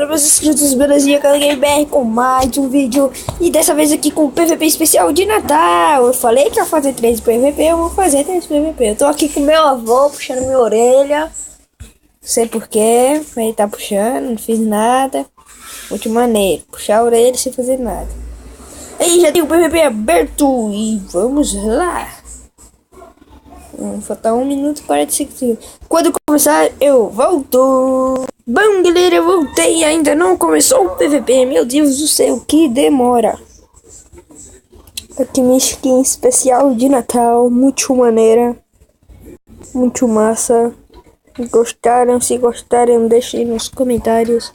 Meus inscritos, belezinha, Calanguei BR com mais um vídeo. E dessa vez aqui com o PVP especial de Natal. Eu falei que ia fazer 3 PVP, eu vou fazer 3 PVP. Eu tô aqui com meu avô puxando minha orelha. Não sei porquê, ele tá puxando, não fiz nada. Muito maneiro, puxar a orelha sem fazer nada. Aí já tem o PVP aberto e vamos lá. Falta 1 minuto e 45 segundos. Quando começar, eu volto. Bom, galera, eu voltei. Ainda não começou o PVP. Meu Deus do céu, que demora. Aqui minha skin especial de Natal. Muito maneira. Muito massa. Gostaram? Se gostaram, deixem nos comentários.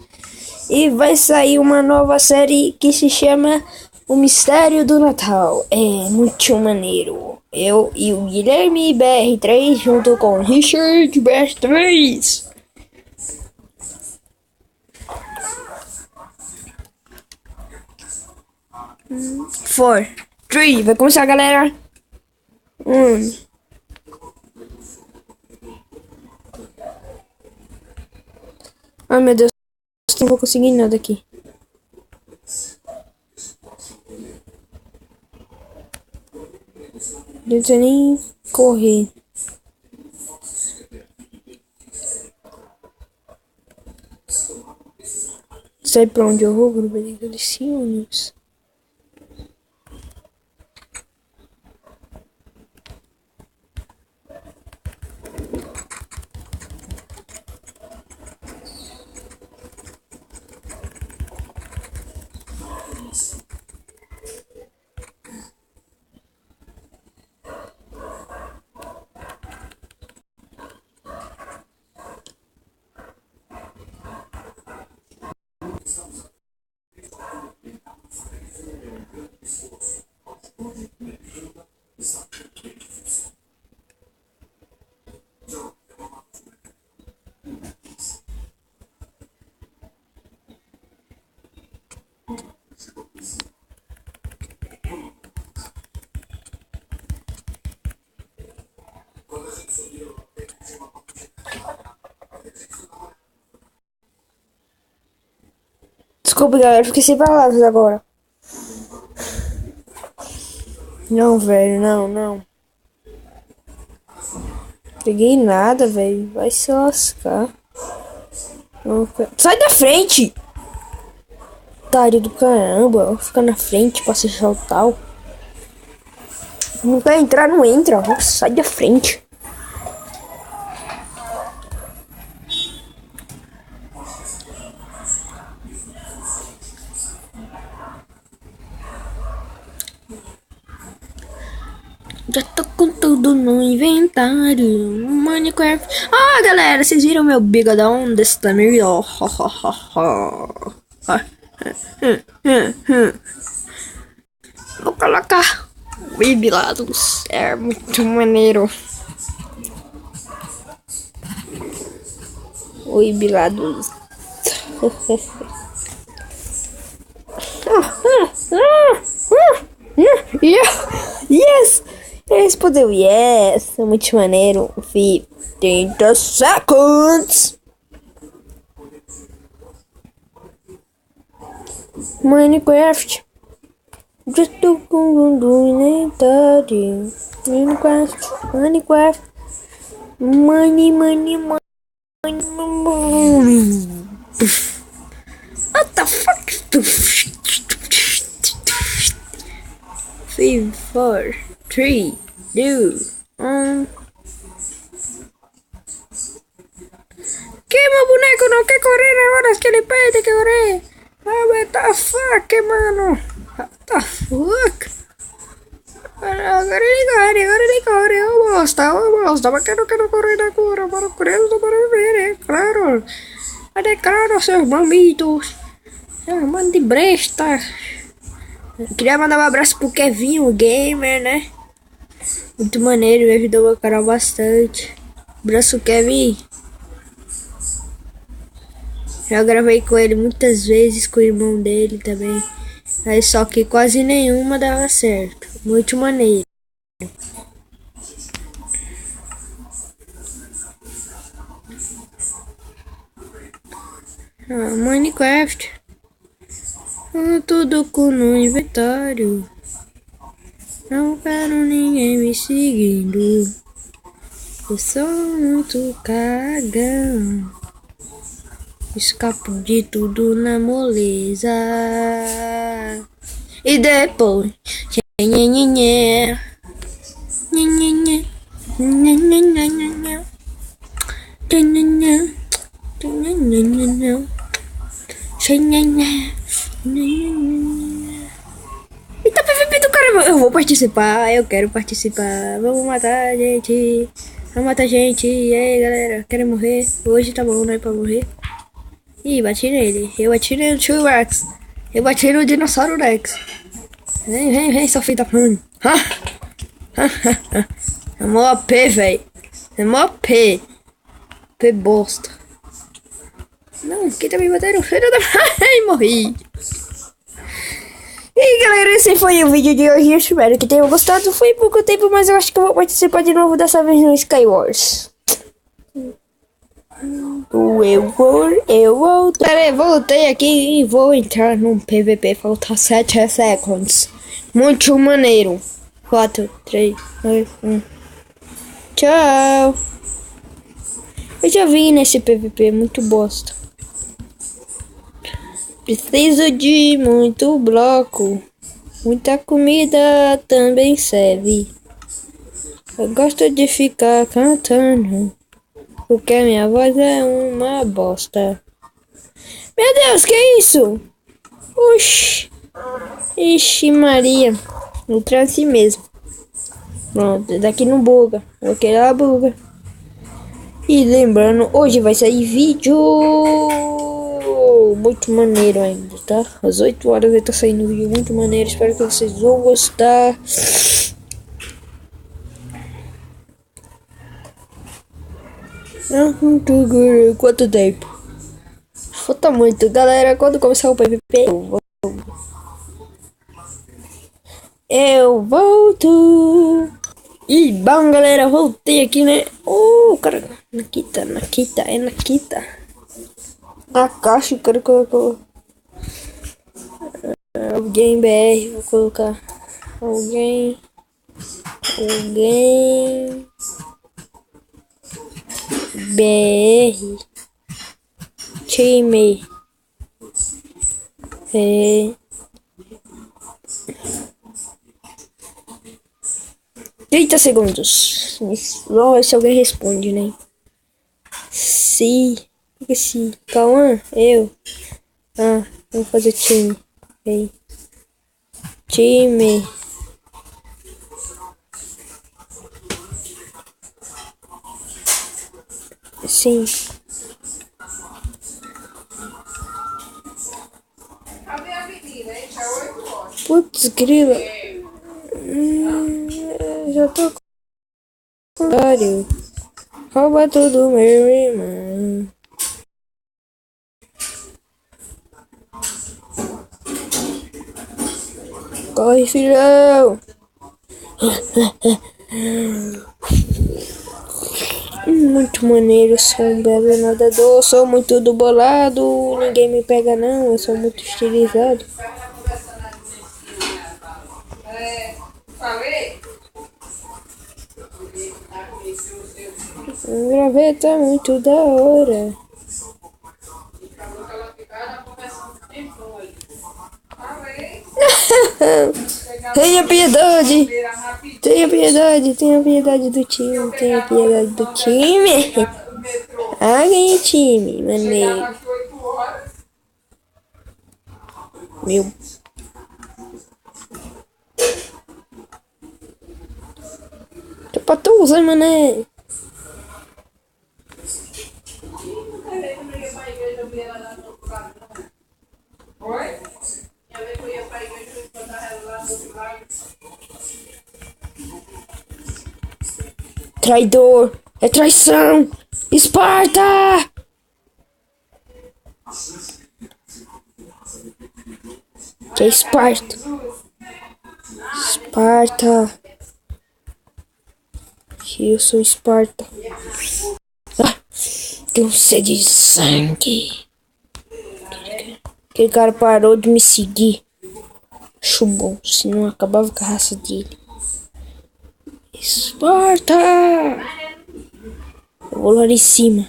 E vai sair uma nova série que se chama O Mistério do Natal. É muito maneiro. Eu e o Guilherme BR3 junto com o Richard BR3. 4, 3, vai começar, galera. Ai, meu Deus, não vou conseguir nada aqui. Não sei nem correr. Sei pra onde eu vou, grupo de ciúmes. Desculpa, galera, fiquei sem palavras agora. Não, velho, não. Peguei nada, velho. Vai se lascar. Sai da frente! Otário do caramba. Fica na frente pra se soltar. Não quer entrar, não entra. Sai da frente. Já tô com tudo no inventário. Minecraft. Ah, galera, vocês viram meu bigodão desse tamanho? Vou colocar o Ibilados. É muito maneiro. O Ibilados. Yes! Ele respondeu yes. É muito maneiro. 30 seconds. Minecraft. Já tô com o inventário. Minecraft. Money. What the fuck? 5, 4, 3, 2, 1. Que meu boneco não quer correr agora que ele pede que correr. Ah, what the fuck, mano? What the fuck? Agora ele corre, eu bosta, mas que não quero correr na cura, para correr, não para viver, é claro. Mas é claro, seus mamitos, seus mano de bresta. Eu queria mandar um abraço pro Kevin, o gamer, né? Muito maneiro, me ajudou meu canal bastante. Abraço, Kevin. Já gravei com ele muitas vezes, com o irmão dele também. Aí só que quase nenhuma dava certo. Muito maneiro. Minecraft. Tudo com no inventário. Não quero ninguém me seguindo. Eu sou muito cagão. Escapo de tudo na moleza. E depois. Eita, PVP do caramba! Eu vou participar, eu quero participar. Vamos matar a gente. Vamos matar a gente. E aí, galera, querem morrer? Hoje tá bom, não é pra morrer? Ih, bati nele. Eu atirei no T-Rex. Eu bati no Dinossauro Rex. Vem, sua filha da mãe. É mó AP, véi. É mó AP. AP bosta. Não, quem tá me batendo? Filho da mãe, morri. E aí, galera, esse foi o vídeo de hoje. Eu espero que tenham gostado. Foi pouco tempo, mas eu acho que eu vou participar de novo dessa vez no Skywars. Eu volto. Pera aí, voltei aqui e vou entrar num PVP. Falta 7 segundos. Muito maneiro. 4, 3, 2, 1. Tchau. Eu já vim nesse PVP, muito bosta. Preciso de muito bloco. Muita comida também serve. Eu gosto de ficar cantando, porque minha voz é uma bosta. Meu Deus, que é isso? Oxi. Ixi Maria. No trance mesmo. Pronto, daqui não buga. Ok, ela buga. E lembrando, hoje vai sair vídeo muito maneiro ainda, tá? Às 8 horas vai estar saindo um vídeo muito maneiro. Espero que vocês vão gostar. Quanto tempo? Falta muito, galera. Quando começar o PVP, eu volto. E bom, galera, voltei aqui, né? Cara, Nakita, é Nakita. A caixa, eu quero colocar alguém BR, vou colocar alguém BR time 30 segundos. Vamos ver se alguém responde, né? Se Cauã, eu. Vamos fazer time. Ei. Time. Sim. Putz, grila. Já tô com horário. Rouba tudo, meu irmão. Corre, filhão. Muito maneiro, sou um belo nadador. Sou muito do bolado. Ninguém me pega não, eu sou muito estilizado. O graveta é muito da hora. Tenha piedade. Tenha piedade do time. Tenha piedade do time. Ganhei time, maneiro. Meu. Que patusa, mané. Traidor, é traição, Esparta! Que é Esparta? Esparta. Eu sou Esparta. Tenho sede de sangue. Aquele cara parou de me seguir. Acho bom, senão acabava com a raça dele. Esparta! Eu vou lá em cima.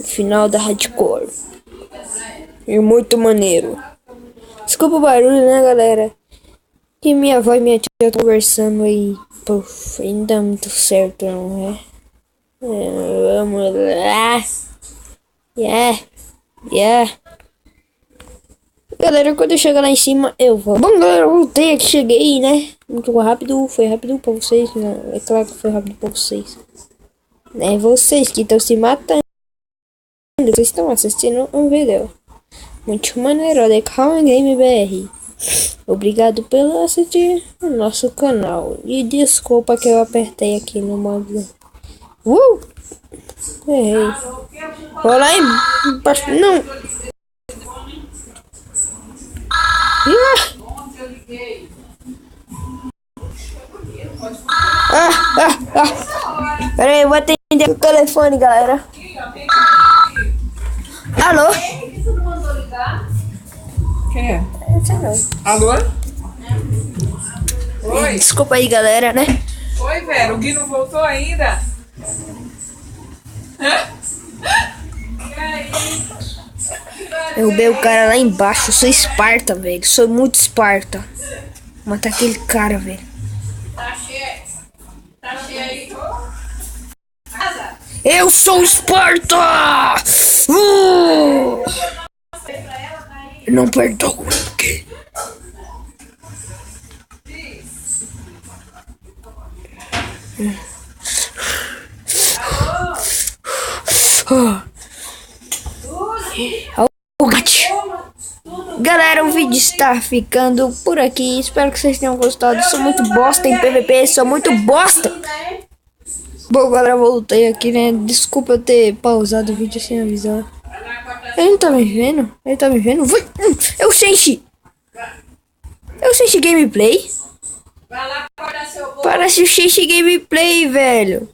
No final da hardcore. E muito maneiro. Desculpa o barulho, né, galera? Que minha avó e minha tia estão conversando aí. Puf, ainda muito certo, não é? Vamos lá. Yeah. Galera, quando eu chegar lá em cima, eu vou. Bom, galera, eu voltei aqui, cheguei, né? Muito rápido, foi rápido pra vocês. Não, é claro que foi rápido pra vocês. É vocês que estão se matando. Vocês estão assistindo um vídeo muito maneiro de Calm Game BR. Obrigado pelo assistir o nosso canal. E desculpa que eu apertei aqui no modo. Errei. Vou lá embaixo. Não. Pera aí, eu vou atender o telefone, galera. Alô? Quem é? Não. Alô? Oi? Desculpa aí, galera, né? Oi, Vera. O Gui não voltou ainda? Eu derrubei o cara lá embaixo. Eu sou Esparta, velho. Sou muito Esparta. Matar aquele cara, velho. Tá cheio. Tá cheio aí. Eu sou Esparta! Eu não perdoo ninguém. Galera, o vídeo está ficando por aqui. Espero que vocês tenham gostado. Sou muito bosta em PVP, sou muito bosta. Bom, galera, voltei aqui, né? Desculpa eu ter pausado o vídeo sem avisar. Ele não tá me vendo? Ele tá me vendo? É o Senshi! É o Senshi Gameplay? Parece o Senshi Gameplay, velho.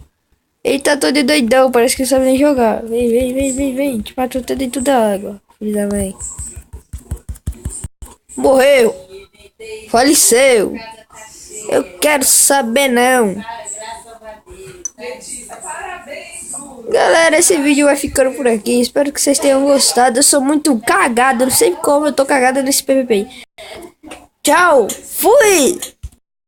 Ele tá todo doidão, parece que não sabe nem jogar. Vem. Te matou até dentro da água, filho da mãe. Morreu. Faleceu. Eu quero saber não. Galera, esse vídeo vai ficando por aqui. Espero que vocês tenham gostado. Eu sou muito cagado. Não sei como eu tô cagado nesse PVP. Tchau. Fui.